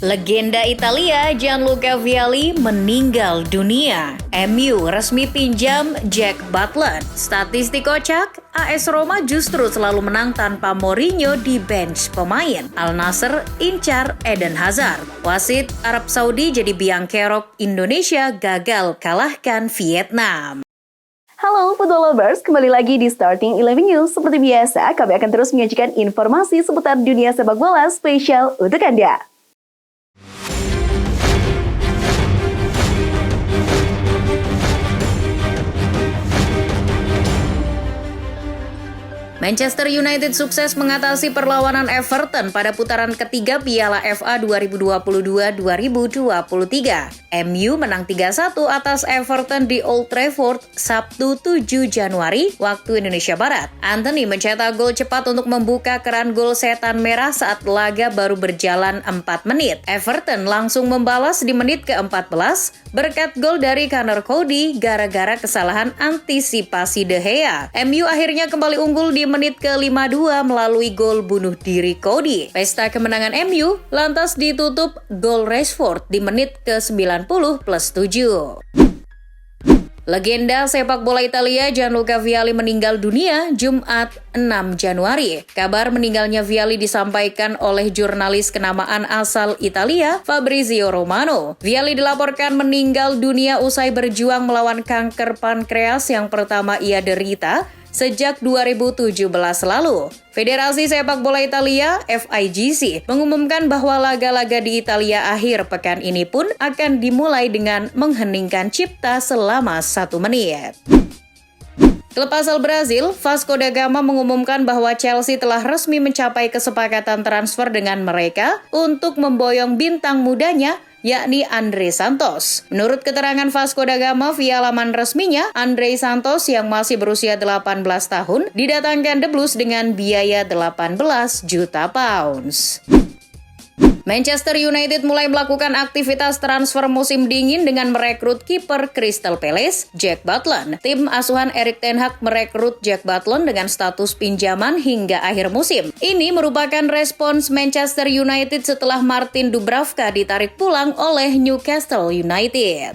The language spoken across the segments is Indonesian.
Legenda Italia Gianluca Vialli meninggal dunia. MU resmi pinjam Jack Butland. Statistik kocak, AS Roma justru selalu menang tanpa Mourinho di bench pemain. Al Nassr incar Eden Hazard. Wasit Arab Saudi jadi biang kerok, Indonesia gagal kalahkan Vietnam. Halo football lovers, kembali lagi di Starting 11 News. Seperti biasa, kami akan terus menyajikan informasi seputar dunia sepak bola spesial untuk Anda. Manchester United sukses mengatasi perlawanan Everton pada putaran ketiga Piala FA 2022-2023. MU menang 3-1 atas Everton di Old Trafford Sabtu 7 Januari waktu Indonesia Barat. Anthony mencetak gol cepat untuk membuka keran gol setan merah saat laga baru berjalan 4 menit. Everton langsung membalas di menit ke-14 berkat gol dari Conor Coady gara-gara kesalahan antisipasi De Gea. MU akhirnya kembali unggul di menit ke-52 melalui gol bunuh diri Coady. Pesta kemenangan MU lantas ditutup gol Rashford di menit ke-90+7. Legenda sepak bola Italia Gianluca Vialli meninggal dunia Jumat 6 Januari. Kabar meninggalnya Vialli disampaikan oleh jurnalis kenamaan asal Italia Fabrizio Romano. Vialli dilaporkan meninggal dunia usai berjuang melawan kanker pankreas yang pertama ia derita sejak 2017 lalu. Federasi Sepak Bola Italia (FIGC) mengumumkan bahwa laga-laga di Italia akhir pekan ini pun akan dimulai dengan mengheningkan cipta selama 1 menit. Klub asal Brazil, Vasco da Gama mengumumkan bahwa Chelsea telah resmi mencapai kesepakatan transfer dengan mereka untuk memboyong bintang mudanya, yakni Andrey Santos. Menurut keterangan Vasco da Gama via laman resminya, Andrey Santos yang masih berusia 18 tahun didatangkan The Blues dengan biaya 18 juta pounds. Manchester United mulai melakukan aktivitas transfer musim dingin dengan merekrut kiper Crystal Palace, Jack Butland. Tim asuhan Erik ten Hag merekrut Jack Butland dengan status pinjaman hingga akhir musim. Ini merupakan respons Manchester United setelah Martin Dubravka ditarik pulang oleh Newcastle United.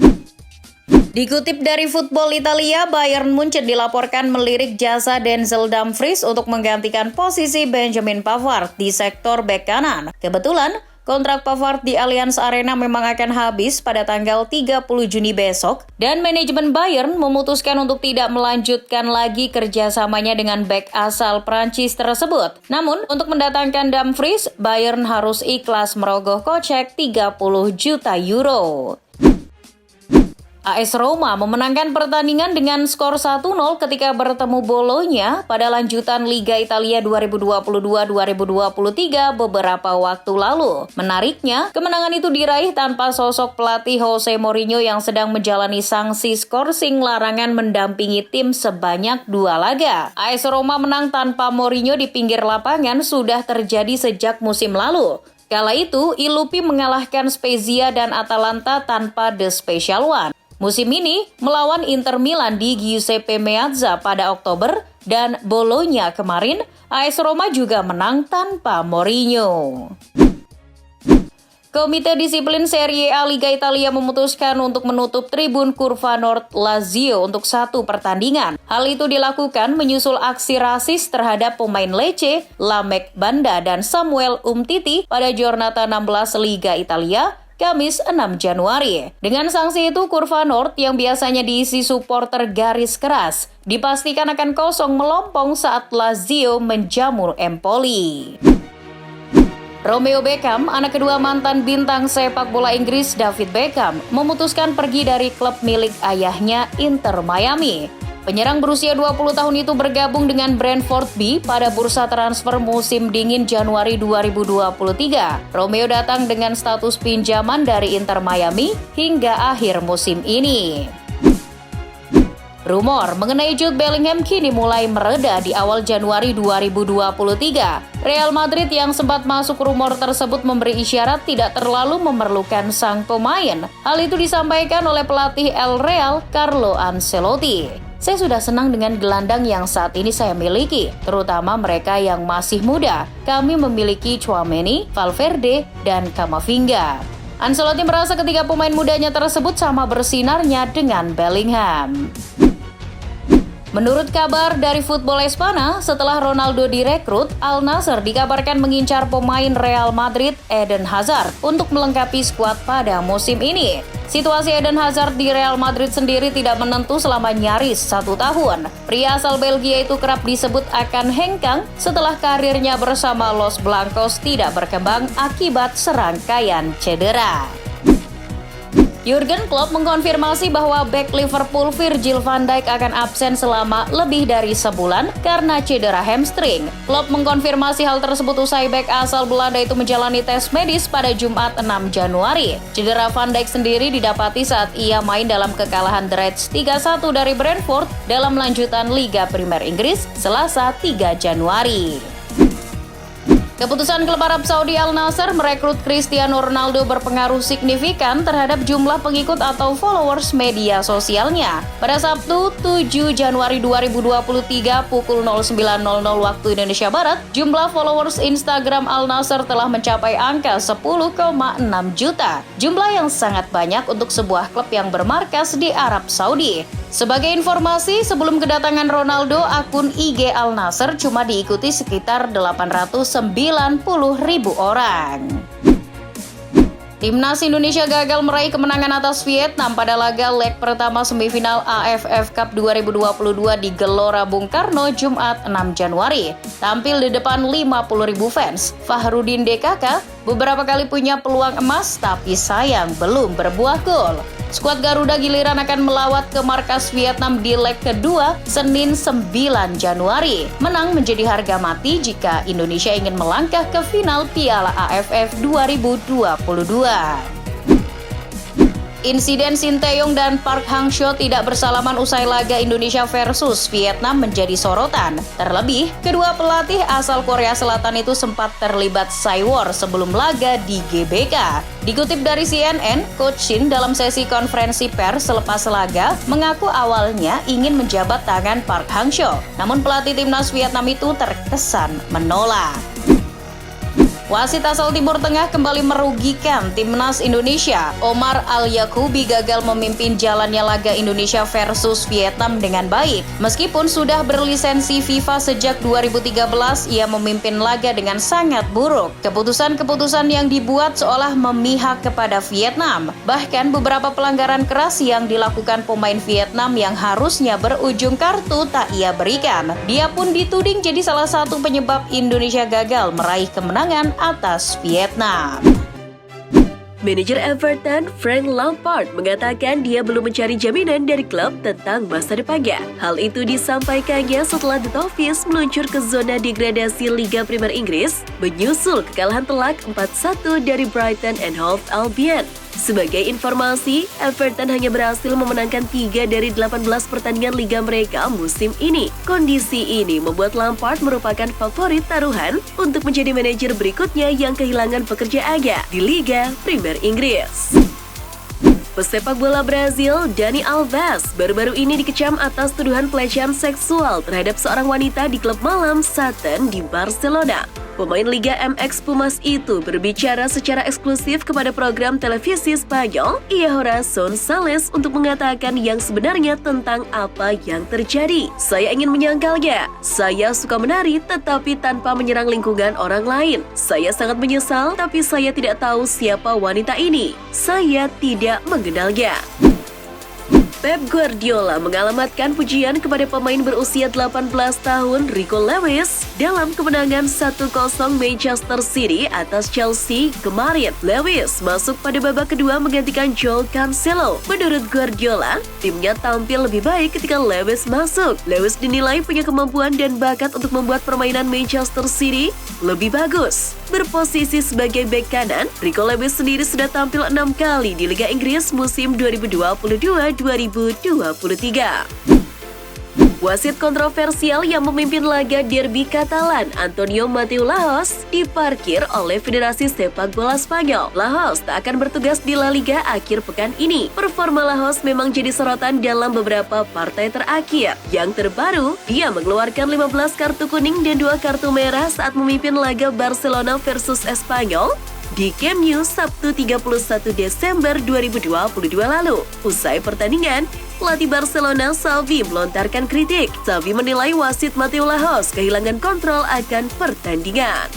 Dikutip dari Football Italia, Bayern Munchen dilaporkan melirik jasa Denzel Dumfries untuk menggantikan posisi Benjamin Pavard di sektor bek kanan. Kebetulan, kontrak Pavard di Allianz Arena memang akan habis pada tanggal 30 Juni besok, dan manajemen Bayern memutuskan untuk tidak melanjutkan lagi kerjasamanya dengan bek asal Prancis tersebut. Namun, untuk mendatangkan Dumfries, Bayern harus ikhlas merogoh kocek 30 juta euro. AS Roma memenangkan pertandingan dengan skor 1-0 ketika bertemu Bologna pada lanjutan Liga Italia 2022-2023 beberapa waktu lalu. Menariknya, kemenangan itu diraih tanpa sosok pelatih Jose Mourinho yang sedang menjalani sanksi skorsing larangan mendampingi tim sebanyak 2 laga. AS Roma menang tanpa Mourinho di pinggir lapangan sudah terjadi sejak musim lalu. Kala itu, Ilupi mengalahkan Spezia dan Atalanta tanpa The Special One. Musim ini melawan Inter Milan di Giuseppe Meazza pada Oktober dan Bologna kemarin, AS Roma juga menang tanpa Mourinho. Komite Disiplin Serie A Liga Italia memutuskan untuk menutup tribun Curva Nord Lazio untuk 1 pertandingan. Hal itu dilakukan menyusul aksi rasis terhadap pemain Lecce, Lamek Banda, dan Samuel Umtiti pada Giornata 16 Liga Italia, Kamis 6 Januari. Dengan sanksi itu, Curva Nord yang biasanya diisi supporter garis keras dipastikan akan kosong melompong saat Lazio menjamu Empoli. Romeo Beckham, anak kedua mantan bintang sepak bola Inggris David Beckham, memutuskan pergi dari klub milik ayahnya Inter Miami. Penyerang berusia 20 tahun itu bergabung dengan Brentford B pada bursa transfer musim dingin Januari 2023. Romeo datang dengan status pinjaman dari Inter Miami hingga akhir musim ini. Rumor mengenai Jude Bellingham kini mulai mereda di awal Januari 2023. Real Madrid yang sempat masuk rumor tersebut memberi isyarat tidak terlalu memerlukan sang pemain. Hal itu disampaikan oleh pelatih El Real, Carlo Ancelotti. Saya sudah senang dengan gelandang yang saat ini saya miliki, terutama mereka yang masih muda. Kami memiliki Tchouaméni, Valverde, dan Camavinga. Ancelotti merasa ketiga pemain mudanya tersebut sama bersinarnya dengan Bellingham. Menurut kabar dari Football Espana, setelah Ronaldo direkrut, Al Nassr dikabarkan mengincar pemain Real Madrid Eden Hazard untuk melengkapi skuad pada musim ini. Situasi Eden Hazard di Real Madrid sendiri tidak menentu selama nyaris 1 tahun. Pria asal Belgia itu kerap disebut akan hengkang setelah karirnya bersama Los Blancos tidak berkembang akibat serangkaian cedera. Jurgen Klopp mengkonfirmasi bahwa bek Liverpool Virgil van Dijk akan absen selama lebih dari sebulan karena cedera hamstring. Klopp mengkonfirmasi hal tersebut usai bek asal Belanda itu menjalani tes medis pada Jumat 6 Januari. Cedera van Dijk sendiri didapati saat ia main dalam kekalahan The Reds 3-1 dari Brentford dalam lanjutan Liga Primer Inggris Selasa 3 Januari. Keputusan klub Arab Saudi Al Nassr merekrut Cristiano Ronaldo berpengaruh signifikan terhadap jumlah pengikut atau followers media sosialnya. Pada Sabtu 7 Januari 2023 pukul 09.00 waktu Indonesia Barat, jumlah followers Instagram Al Nassr telah mencapai angka 10,6 juta. Jumlah yang sangat banyak untuk sebuah klub yang bermarkas di Arab Saudi. Sebagai informasi, sebelum kedatangan Ronaldo, akun IG Al Nassr cuma diikuti sekitar 890.000 orang. Timnas Indonesia gagal meraih kemenangan atas Vietnam pada laga leg pertama semifinal AFF Cup 2022 di Gelora Bung Karno Jumat 6 Januari. Tampil di depan 50.000 fans, Fahrudin DKK beberapa kali punya peluang emas tapi sayang belum berbuah gol. Skuad Garuda giliran akan melawat ke markas Vietnam di leg kedua Senin 9 Januari. Menang menjadi harga mati jika Indonesia ingin melangkah ke final Piala AFF 2022. Insiden Sinteyong dan Park Hang-seo tidak bersalaman usai laga Indonesia versus Vietnam menjadi sorotan. Terlebih, kedua pelatih asal Korea Selatan itu sempat terlibat cywar sebelum laga di GBK. Dikutip dari CNN, Coach Shin dalam sesi konferensi pers selepas laga mengaku awalnya ingin menjabat tangan Park Hang-seo. Namun pelatih timnas Vietnam itu terkesan menolak. Wasit asal Timur Tengah kembali merugikan timnas Indonesia. Omar Al-Yaqubi gagal memimpin jalannya laga Indonesia versus Vietnam dengan baik. Meskipun sudah berlisensi FIFA sejak 2013, ia memimpin laga dengan sangat buruk. Keputusan-keputusan yang dibuat seolah memihak kepada Vietnam. Bahkan beberapa pelanggaran keras yang dilakukan pemain Vietnam yang harusnya berujung kartu tak ia berikan. Dia pun dituding jadi salah satu penyebab Indonesia gagal meraih kemenangan atas Vietnam. Manajer Everton, Frank Lampard, mengatakan dia belum mencari jaminan dari klub tentang masa depannya. Hal itu disampaikannya setelah The Toffees meluncur ke zona degradasi Liga Primer Inggris, menyusul kekalahan telak 4-1 dari Brighton and Hove Albion. Sebagai informasi, Everton hanya berhasil memenangkan 3 dari 18 pertandingan liga mereka musim ini. Kondisi ini membuat Lampard merupakan favorit taruhan untuk menjadi manajer berikutnya yang kehilangan pekerjaannya di Liga Primer Inggris. Pesepak bola Brazil, Dani Alves, baru-baru ini dikecam atas tuduhan pelecehan seksual terhadap seorang wanita di klub malam Sutton di Barcelona. Pemain Liga MX Pumas itu berbicara secara eksklusif kepada program televisi Spanyol, Iahora Sonsales, untuk mengatakan yang sebenarnya tentang apa yang terjadi. Saya ingin menyangkalnya. Saya suka menari tetapi tanpa menyerang lingkungan orang lain. Saya sangat menyesal tapi saya tidak tahu siapa wanita ini. Saya tidak mengenalnya. Pep Guardiola mengalamatkan pujian kepada pemain berusia 18 tahun Rico Lewis dalam kemenangan 1-0 Manchester City atas Chelsea kemarin. Lewis masuk pada babak kedua menggantikan Joao Cancelo. Menurut Guardiola, timnya tampil lebih baik ketika Lewis masuk. Lewis dinilai punya kemampuan dan bakat untuk membuat permainan Manchester City lebih bagus. Berposisi sebagai bek kanan, Rico Lewis sendiri sudah tampil 6 kali di Liga Inggris musim 2022-2023. Wasit kontroversial yang memimpin laga derby Katalan, Antonio Mateu Lahoz, diparkir oleh Federasi Sepak Bola Spanyol. Lahoz tak akan bertugas di La Liga akhir pekan ini. Performa Lahoz memang jadi sorotan dalam beberapa partai terakhir. Yang terbaru, dia mengeluarkan 15 kartu kuning dan 2 kartu merah saat memimpin laga Barcelona versus Espanyol di Camp Nou Sabtu 31 Desember 2022 lalu. Usai pertandingan, pelatih Barcelona Xavi melontarkan kritik. Xavi menilai wasit Mateu Lahoz kehilangan kontrol akan pertandingan.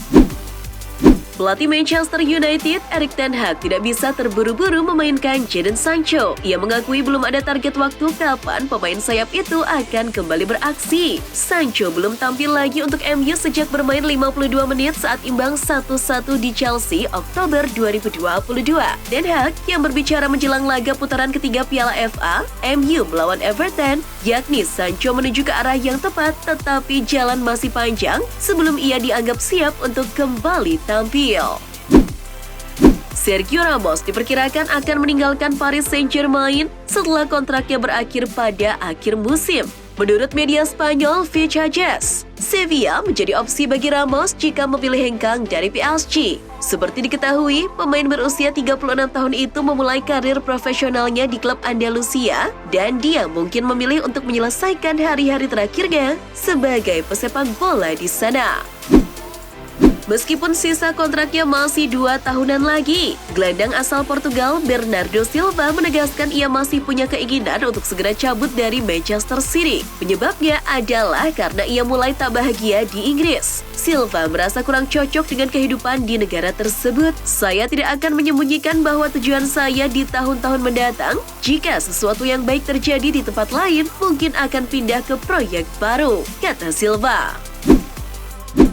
Pelatih Manchester United, Erik ten Hag, tidak bisa terburu-buru memainkan Jadon Sancho. Ia mengakui belum ada target waktu kapan pemain sayap itu akan kembali beraksi. Sancho belum tampil lagi untuk MU sejak bermain 52 menit saat imbang 1-1 di Chelsea Oktober 2022. Ten Hag yang berbicara menjelang laga putaran ketiga Piala FA, MU melawan Everton, yakni Sancho menuju ke arah yang tepat, tetapi jalan masih panjang sebelum ia dianggap siap untuk kembali tampil. Sergio Ramos diperkirakan akan meninggalkan Paris Saint-Germain setelah kontraknya berakhir pada akhir musim. Menurut media Spanyol Fichajes, Sevilla menjadi opsi bagi Ramos jika memilih hengkang dari PSG. Seperti diketahui, pemain berusia 36 tahun itu memulai karir profesionalnya di klub Andalusia dan dia mungkin memilih untuk menyelesaikan hari-hari terakhirnya sebagai pesepak bola di sana. Meskipun sisa kontraknya masih 2 tahunan lagi, gelandang asal Portugal Bernardo Silva menegaskan ia masih punya keinginan untuk segera cabut dari Manchester City. Penyebabnya adalah karena ia mulai tak bahagia di Inggris. Silva merasa kurang cocok dengan kehidupan di negara tersebut. Saya tidak akan menyembunyikan bahwa tujuan saya di tahun-tahun mendatang, jika sesuatu yang baik terjadi di tempat lain, mungkin akan pindah ke proyek baru, kata Silva.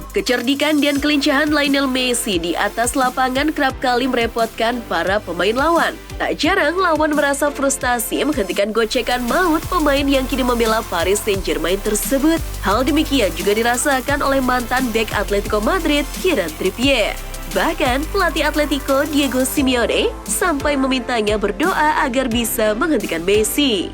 Kecerdikan dan kelincahan Lionel Messi di atas lapangan kerap kali merepotkan para pemain lawan. Tak jarang lawan merasa frustasi menghentikan gocekan maut pemain yang kini membela Paris Saint-Germain tersebut. Hal demikian juga dirasakan oleh mantan bek Atletico Madrid, Kieran Trippier. Bahkan, pelatih Atletico Diego Simeone sampai memintanya berdoa agar bisa menghentikan Messi.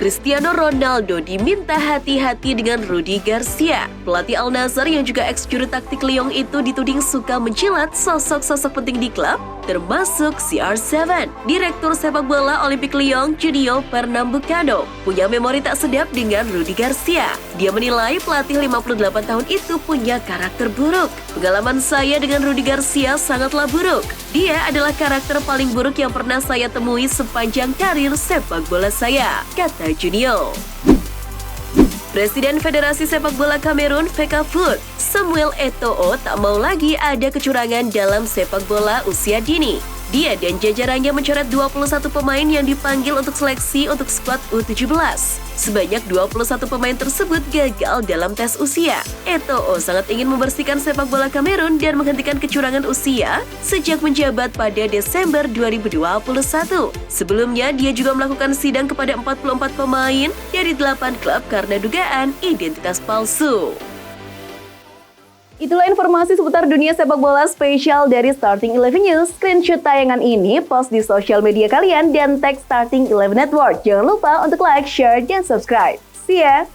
Cristiano Ronaldo diminta hati-hati dengan Rudi Garcia. Pelatih Al Nassr yang juga ex-juru taktik Lyon itu dituding suka mencilat sosok-sosok penting di klub, termasuk CR7. Direktur sepak bola Olimpik Lyon, Junio Pernambucano, punya memori tak sedap dengan Rudi Garcia. Dia menilai pelatih 58 tahun itu punya karakter buruk. Pengalaman saya dengan Rudi Garcia sangatlah buruk. Dia adalah karakter paling buruk yang pernah saya temui sepanjang karir sepak bola saya, kata Junio. Presiden Federasi Sepak Bola Kamerun, Fecafoot, Samuel Eto'o tak mau lagi ada kecurangan dalam sepak bola usia dini. Dia dan jajarannya mencoret 21 pemain yang dipanggil untuk seleksi untuk skuad U17. Sebanyak 21 pemain tersebut gagal dalam tes usia. Eto'o sangat ingin membersihkan sepak bola Kamerun dan menghentikan kecurangan usia sejak menjabat pada Desember 2021. Sebelumnya, dia juga melakukan sidang kepada 44 pemain dari 8 klub karena dugaan identitas palsu. Itulah informasi seputar dunia sepak bola spesial dari Starting 11 News. Screenshot tayangan ini, post di sosial media kalian, dan tag Starting 11 Network. Jangan lupa untuk like, share, dan subscribe. See ya!